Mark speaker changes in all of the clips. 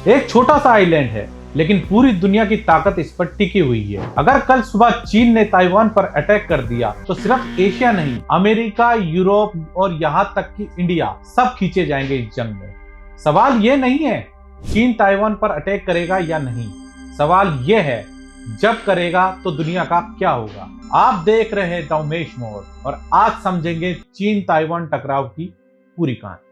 Speaker 1: एक छोटा सा आइलैंड है, लेकिन पूरी दुनिया की ताकत इस पर टिकी हुई है। अगर कल सुबह चीन ने ताइवान पर अटैक कर दिया तो सिर्फ एशिया नहीं, अमेरिका, यूरोप और यहाँ तक कि इंडिया सब खींचे जाएंगे इस जंग में। सवाल ये नहीं है चीन ताइवान पर अटैक करेगा या नहीं, सवाल ये है जब करेगा तो दुनिया का क्या होगा। आप देख रहे हैं द उमेश मोर और आज समझेंगे चीन ताइवान टकराव की पूरी कहानी।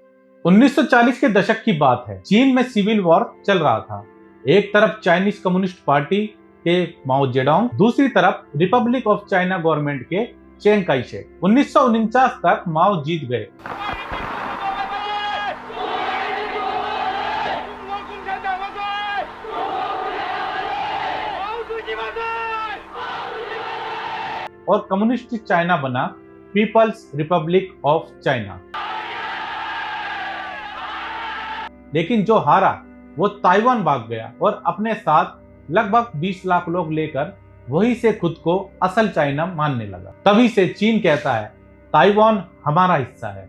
Speaker 1: 1940 के दशक की बात है। चीन में सिविल वॉर चल रहा था। एक तरफ चाइनीज कम्युनिस्ट पार्टी के माओ जेडोंग, दूसरी तरफ रिपब्लिक ऑफ चाइना गवर्नमेंट के चेंग काई शेक। 1949 तक माओ जीत गए। और कम्युनिस्ट चाइना बना पीपल्स रिपब्लिक ऑफ चाइना। लेकिन जो हारा वो ताइवान भाग गया और अपने साथ लगभग 20 लाख लोग लेकर वहीं से खुद को असल चाइना मानने लगा। तभी से चीन कहता है ताइवान हमारा हिस्सा है,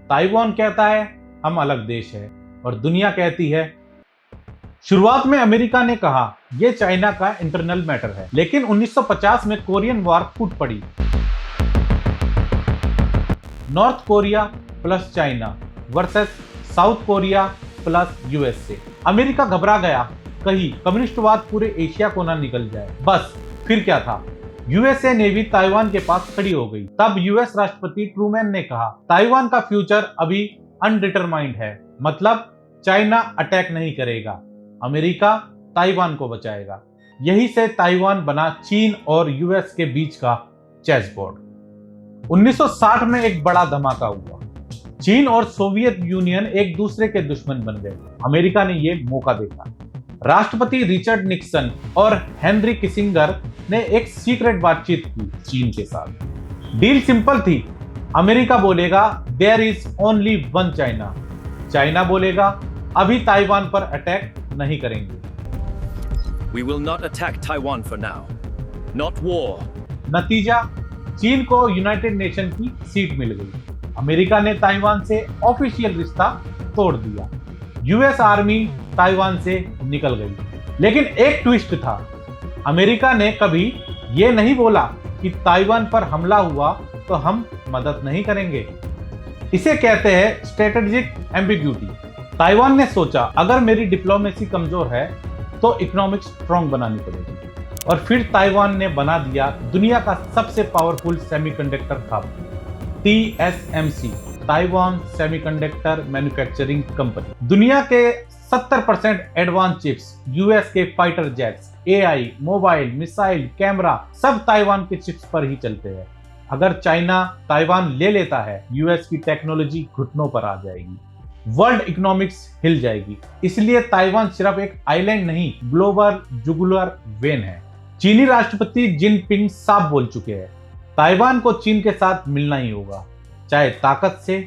Speaker 1: ताइवान कहता है हम अलग देश है, और दुनिया कहती है। शुरुआत में अमेरिका ने कहा यह चाइना का इंटरनल मैटर है, लेकिन 1950 में कोरियन वॉर फूट पड़ी। North Korea plus China versus south Korea plus USA. America घबरा गया, कहीं कम्युनिस्टवाद पूरे एशिया को ना निकल जाए। बस फिर क्या था, यूएसए नेवी ताइवान के पास खड़ी हो गई। तब यूएस राष्ट्रपति ट्रूमैन ने कहा ताइवान का फ्यूचर अभी अनडिटरमाइंड है, मतलब चाइना अटैक नहीं करेगा, अमेरिका ताइवान को बचाएगा। यही से ताइवान बना चीन और यूएस के बीच का चेस बोर्ड। 1960 में एक बड़ा धमाका हुआ। चीन और सोवियत यूनियन एक दूसरे के दुश्मन बन गए। अमेरिका ने यह मौका देखा। राष्ट्रपति रिचर्ड निक्सन और हेनरी किसिंगर ने एक सीक्रेट बातचीत की चीन के साथ। डील सिंपल थी। अमेरिका बोलेगा there is only one China, China बोलेगा अभी ताइवान पर अटैक नहीं करेंगे।
Speaker 2: We will not attack Taiwan for now. Not war.
Speaker 1: नतीजा, चीन को यूनाइटेड नेशन की सीट मिल गई। अमेरिका ने ताइवान से ऑफिशियल रिश्ता तोड़ दिया। यूएस आर्मी ताइवान से निकल गई। लेकिन एक ट्विस्ट था, अमेरिका ने कभी ये नहीं बोला कि ताइवान पर हमला हुआ तो हम मदद नहीं करेंगे। इसे कहते हैं स्ट्रेटेजिक एम्बिग्यूटी। ताइवान ने सोचा अगर मेरी डिप्लोमेसी कमजोर है तो इकोनॉमिक स्ट्रॉन्ग बनानी पड़ेगी, और फिर ताइवान ने बना दिया दुनिया का सबसे powerful semiconductor hub, TSMC, Taiwan semiconductor manufacturing company. दुनिया के 70% एडवांस चिप्स, यूएस के fighter jets, AI, mobile, missile, camera सब ताइवान के चिप्स पर ही चलते हैं। अगर चाइना ताइवान ले लेता है, यूएस की टेक्नोलॉजी घुटनों पर आ जाएगी, वर्ल्ड इकोनॉमिक्स हिल जाएगी। इसलिए ताइवान सिर्फ एक आइलैंड नहीं, ग्लोबल जुगुलर वेन है। चीनी राष्ट्रपति जिनपिंग साफ बोल चुके हैं ताइवान को चीन के साथ मिलना ही होगा, चाहे ताकत से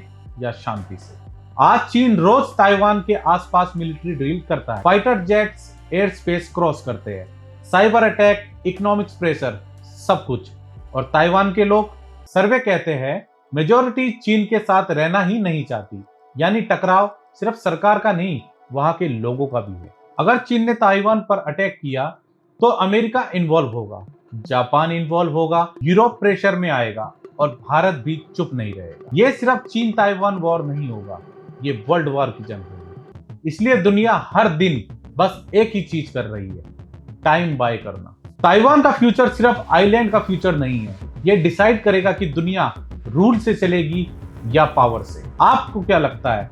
Speaker 1: या शांति से। आज चीन रोज ताइवान के आसपास मिलिट्री ड्रिल करता है, fighter jets air space cross करते हैं, साइबर अटैक, इकोनॉमिक्स प्रेशर, सब कुछ। और ताइवान के लोग, सर्वे कहते हैं मेजॉरिटी चीन के साथ रहना ही नहीं चाहती। यानी टकराव सिर्फ सरकार का नहीं, वहां के लोगों का भी है। अगर चीन ने ताइवान पर अटैक किया तो अमेरिका इन्वॉल्व होगा, जापान इन्वॉल्व होगा, यूरोप प्रेशर में आएगा और भारत भी चुप नहीं रहेगा। ये सिर्फ चीन ताइवान वॉर नहीं होगा, ये वर्ल्ड वॉर की जंग होगी। इसलिए दुनिया हर दिन बस एक ही चीज कर रही है, टाइम बाय करना। ताइवान का फ्यूचर सिर्फ आइलैंड का फ्यूचर नहीं है, ये डिसाइड करेगा कि दुनिया रूल से चलेगी या पावर से। आपको क्या लगता है,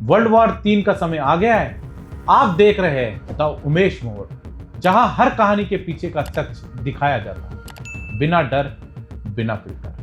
Speaker 1: वर्ल्ड वॉर 3 का समय आ गया है? आप देख रहे हैं द उमेश मोर, जहां हर कहानी के पीछे का सच दिखाया जाता है, बिना डर, बिना फिल्टर।